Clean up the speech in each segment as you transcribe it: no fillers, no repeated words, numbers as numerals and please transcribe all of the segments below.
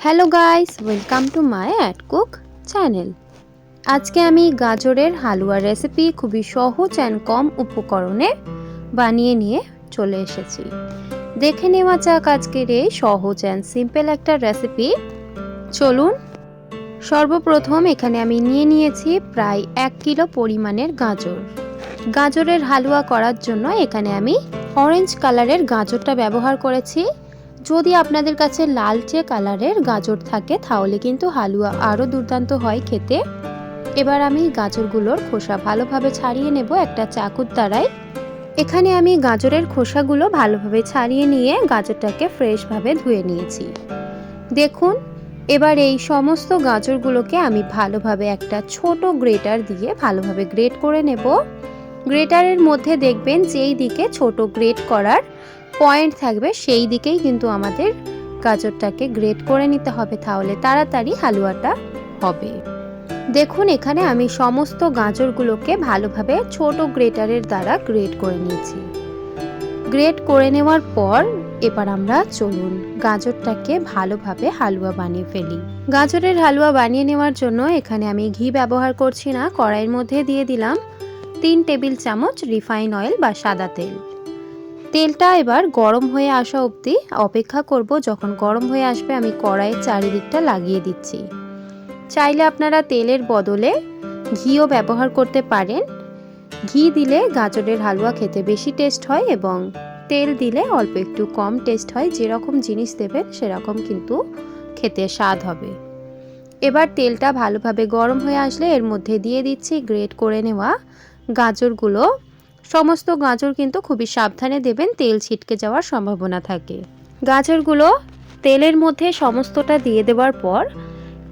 Hello guys, welcome to my at cook channel. আজকে আমি গাজরের হালুয়া রেসিপি খুবই সহজ অ্যান্ড কম উপকরণে বানিয়ে নিয়ে চলে এসেছি। দেখে নেওয়া যাক আজকের এই সহজ অ্যান্ড সিম্পল একটা রেসিপি। চলুন। সর্বপ্রথম এখানে আমি নিয়ে নিয়েছি প্রায় 1 কিলো পরিমাণের গাজর। গাজরের হালুয়া করার জন্য এখানে আমি অরেঞ্জ কালারের গাজরটা ব্যবহার করেছি। যদি আপনাদের কাছে লালচে কালারের গাজর থাকে তাহলে কিন্তু হালুয়া আরও দুর্দান্ত হয় খেতে। এবার আমি গাজরগুলোর খোসা ভালোভাবে ছাড়িয়ে নেব একটা চাকুর দ্বারাই। এখানে আমি গাজরের খোসাগুলো ভালোভাবে ছাড়িয়ে নিয়ে গাজরটাকে ফ্রেশভাবে ধুয়ে নিয়েছি। দেখুন, এবার এই সমস্ত গাজরগুলোকে আমি ভালোভাবে একটা ছোট গ্রেটার দিয়ে ভালোভাবে গ্রেট করে নেব। গ্রেটারের মধ্যে দেখবেন যেই দিকে ছোট গ্রেট করার পয়েন্ট থাকবে সেই দিকেই কিন্তু আমাদের গাজরটাকে গ্রেট করে নিতে হবে, তাহলে তাড়াতাড়ি হালুয়াটা হবে। দেখুন, এখানে আমি সমস্ত গাজরগুলোকে ভালোভাবে ছোট গ্রেটারের দ্বারা গ্রেট করে নিয়েছি। গ্রেট করে নেওয়ার পর এবার আমরা চলুন গাজরটাকে ভালোভাবে হালুয়া বানিয়ে ফেলি। গাজরের হালুয়া বানিয়ে নেওয়ার জন্য এখানে আমি ঘি ব্যবহার করছি না। কড়াইয়ের মধ্যে দিয়ে দিলাম 3 টেবিল চামচ রিফাইন অয়েল বা সাদা তেল। তেলটা এবার গরম হয়ে আসা অবধি অপেক্ষা করব। যখন গরম হয়ে আসবে আমি কড়াইয়ের চারিদিকটা লাগিয়ে দিচ্ছি। চাইলে আপনারা তেলের বদলে ঘিও ব্যবহার করতে পারেন। ঘি দিলে গাজরের হালুয়া খেতে বেশি টেস্ট হয় এবং তেল দিলে অল্প একটু কম টেস্ট হয়। যেরকম জিনিস দেবেন সেরকম কিন্তু খেতে স্বাদ হবে। এবার তেলটা ভালোভাবে গরম হয়ে আসলে এর মধ্যে দিয়ে দিচ্ছি গ্রেট করে নেওয়া গাজরগুলো। সমস্ত গাজর কিন্তু খুবই সাবধানে দেবেন, তেল ছিটকে যাওয়ার সম্ভাবনা থাকে। গাজরগুলো তেলের মধ্যে সমস্তটা দিয়ে দেওয়ার পর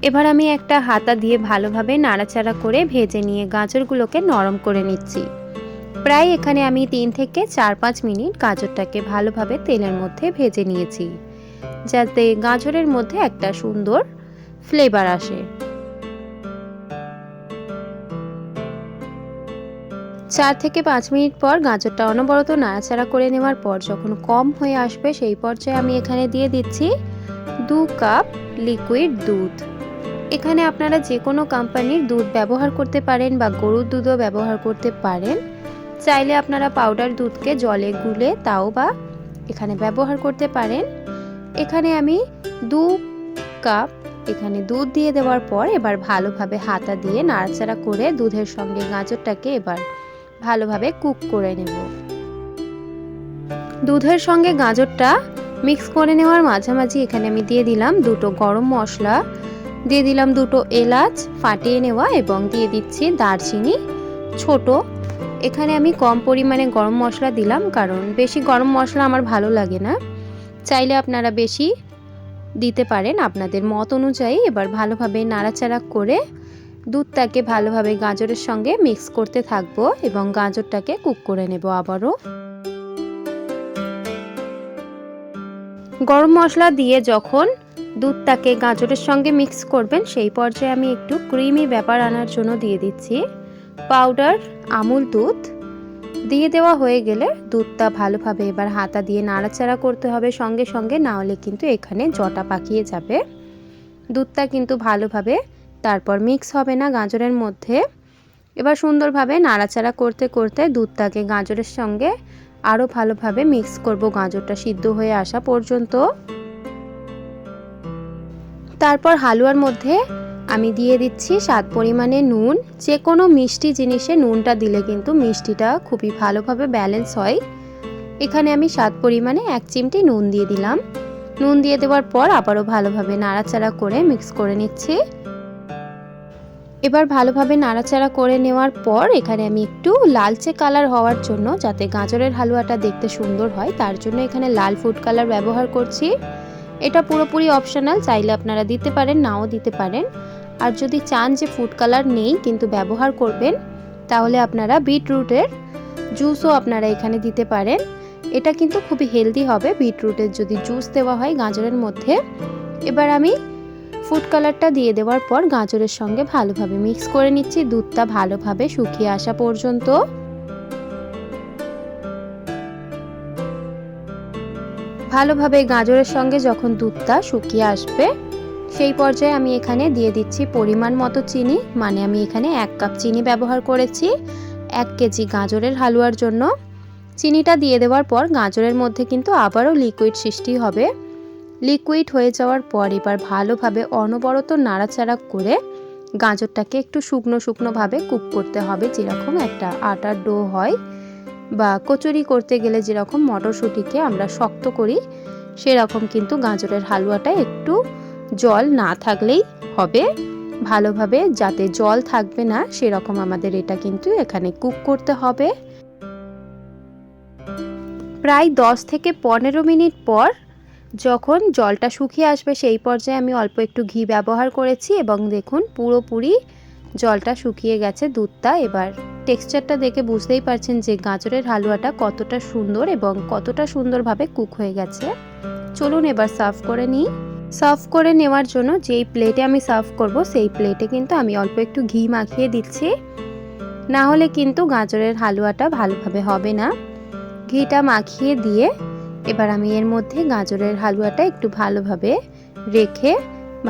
এবার আমি একটা হাতা দিয়ে ভালোভাবে নাড়াচাড়া করে ভেজে নিয়ে গাজরগুলোকে নরম করে নিচ্ছি। প্রায় এখানে আমি 3 থেকে 4-5 মিনিট গাজরটাকে ভালোভাবে তেলের মধ্যে ভেজে নিয়েছি, যাতে গাজরের মধ্যে একটা সুন্দর ফ্লেভার আসে। 4 থেকে 5 মিনিট পর গাজরটা অনবরত নাড়াচাড়া করে নেওয়ার পর যখন কম হয়ে আসবে সেই পর্যায়ে আমি এখানে দিয়ে দিচ্ছি 2 কাপ লিকুইড দুধ। এখানে আপনারা যে কোনো কোম্পানির দুধ ব্যবহার করতে পারেন বা গরুর দুধও ব্যবহার করতে পারেন। চাইলে আপনারা পাউডার দুধকে জলে গুলে তাও বা এখানে ব্যবহার করতে পারেন। এখানে আমি 2 কাপ এখানে দুধ দিয়ে দেওয়ার পর এবার ভালোভাবে হাতা দিয়ে নাড়াচাড়া করে দুধের সঙ্গে গাজরটাকে এবার ভালোভাবে কুক করে নেব। দুধের সঙ্গে গাজরটা মিক্স করে নেওয়ার মাঝামাঝি এখানে আমি দিয়ে দিলাম 2টো গরম মশলা, দিয়ে দিলাম 2টো এলাচ ফাটিয়ে নেওয়া এবং দিয়ে দিচ্ছি দারচিনি ছোট। এখানে আমি কম পরিমাণে গরম মশলা দিলাম কারণ বেশি গরম মশলা আমার ভালো লাগে না। চাইলে আপনারা বেশি দিতে পারেন আপনাদের মত অনুযায়ী। এবার ভালোভাবে নাড়াচাড়া করে দুধটাকে ভালোভাবে গাজরের সঙ্গে মিক্স করতে থাকবো এবং গাজরটাকে কুক করে নেব। আবারও গরম মশলা দিয়ে যখন দুধটাকে গাজরের সঙ্গে মিক্স করবেন সেই পর্যায়ে আমি একটু ক্রিমি ব্যাপার আনার জন্য দিয়ে দিচ্ছি পাউডার আমুল দুধ। দিয়ে দেওয়া হয়ে গেলে দুধটা ভালোভাবে এবার হাতা দিয়ে নাড়াচাড়া করতে হবে সঙ্গে সঙ্গে, না হলে কিন্তু এখানে জটা পাকিয়ে যাবে। দুধটা কিন্তু ভালোভাবে তারপর মিক্স হবে না গাজরের মধ্যে। এবার সুন্দরভাবে নাড়াচাড়া করতে করতে দুধটাকে গাজরের সঙ্গে আরও ভালোভাবে মিক্স করব গাজরটা সিদ্ধ হয়ে আসা পর্যন্ত। তারপর হালুয়ার মধ্যে আমি দিয়ে দিচ্ছি স্বাদ পরিমাণে নুন। যে কোনো মিষ্টি জিনিসে নুনটা দিলে কিন্তু মিষ্টিটা খুবই ভালোভাবে ব্যালেন্স হয়। এখানে আমি স্বাদ পরিমাণে 1 চিমটি নুন দিয়ে দিলাম। নুন দিয়ে দেওয়ার পর আবারও ভালোভাবে নাড়াচাড়া করে মিক্স করে নিচ্ছি। এবার ভালোভাবে নাড়াচাড়া করে নেওয়ার পর এখানে আমি একটু লালচে কালার হওয়ার জন্য, যাতে গাজরের হালুয়াটা দেখতে সুন্দর হয়, তার জন্য এখানে লাল ফুড কালার ব্যবহার করছি। এটা পুরোপুরি অপশনাল, চাইলে আপনারা দিতে পারেন নাও দিতে পারেন। আর যদি চান যে ফুড কালার নেই কিন্তু ব্যবহার করবেন তাহলে আপনারা বিটরুটের জুসও আপনারা এখানে দিতে পারেন। এটা কিন্তু খুবই হেলদি হবে বিটরুটের যদি জুস দেওয়া হয় গাজরের মধ্যে। এবার আমি ফুড কালারটা দিয়ে দেওয়ার পর গাজরের সঙ্গে ভালোভাবে মিক্স করে নিচ্ছি দুধটা ভালোভাবে শুকিয়ে আসা পর্যন্ত। ভালোভাবে গাজরের সঙ্গে যখন দুধটা শুকিয়ে আসবে সেই পর্যায়ে আমি এখানে দিয়ে দিচ্ছি পরিমাণ মতো চিনি, মানে আমি এখানে 1 কাপ চিনি ব্যবহার করেছি 1 কেজি গাজরের হালুয়ার জন্য। চিনিটা দিয়ে দেওয়ার পর গাজরের মধ্যে কিন্তু আবারও লিকুইড সৃষ্টি হবে। লিকুইড হয়ে যাওয়ার পর এবার ভালোভাবে অনবরত নাড়াচাড়া করে গাজরটাকে একটু শুকনো শুকনোভাবে কুক করতে হবে, যেরকম একটা আটার ডো হয় বা কচুরি করতে গেলে যেরকম মটরশুঁটিকে আমরা শক্ত করি, সেরকম কিন্তু গাজরের হালুয়াটা একটু জল না থাকলেই হবে। ভালোভাবে যাতে জল থাকবে না সেরকম আমাদের এটা কিন্তু এখানে কুক করতে হবে। প্রায় 10 থেকে 15 মিনিট পর যখন জলটা শুকিয়ে আসবে সেই পর্যায়ে আমি অল্প একটু ঘি ব্যবহার করেছি এবং দেখুন পুরোপুরি জলটা শুকিয়ে গেছে দুধটা। এবার টেক্সচারটা দেখে বুঝতেই পারছেন যে গাজরের হালুয়াটা কতটা সুন্দর এবং কতটা সুন্দরভাবে কুক হয়ে গেছে। চলুন এবার সার্ভ করে নিই। সার্ভ করে নেওয়ার জন্য যেই প্লেটে আমি সার্ভ করব সেই প্লেটে কিন্তু আমি অল্প একটু ঘি মাখিয়ে দিচ্ছি, না হলে কিন্তু গাজরের হালুয়াটা ভালোভাবে হবে না। ঘিটা মাখিয়ে দিয়ে এবার আমি এর মধ্যে গাজরের হালুয়াটা একটু ভালোভাবে রেখে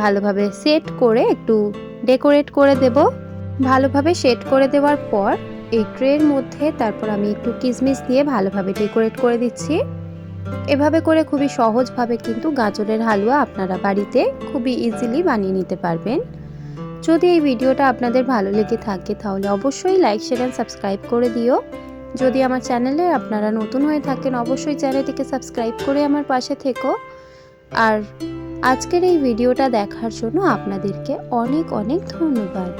ভালোভাবে সেট করে একটু ডেকোরেট করে দেব। ভালোভাবে সেট করে দেওয়ার পর এই ট্রের মধ্যে তারপর আমি একটু কিশমিশ দিয়ে ভালোভাবে ডেকোরেট করে দিচ্ছি। এভাবে করে খুবই সহজভাবে কিন্তু গাজরের হালুয়া আপনারা বাড়িতে খুবই ইজিলি বানিয়ে নিতে পারবেন। যদি এই ভিডিওটা আপনাদের ভালো লেগে থাকে তাহলে অবশ্যই লাইক, শেয়ার এন্ড সাবস্ক্রাইব করে দিও। যদি আমার চ্যানেলে আপনারা নতুন হয়ে থাকেন অবশ্যই চ্যানেলটিকে সাবস্ক্রাইব করে আমার পাশে থেকো। আর আজকের এই ভিডিওটা দেখার জন্য আপনাদেরকে অনেক অনেক ধন্যবাদ।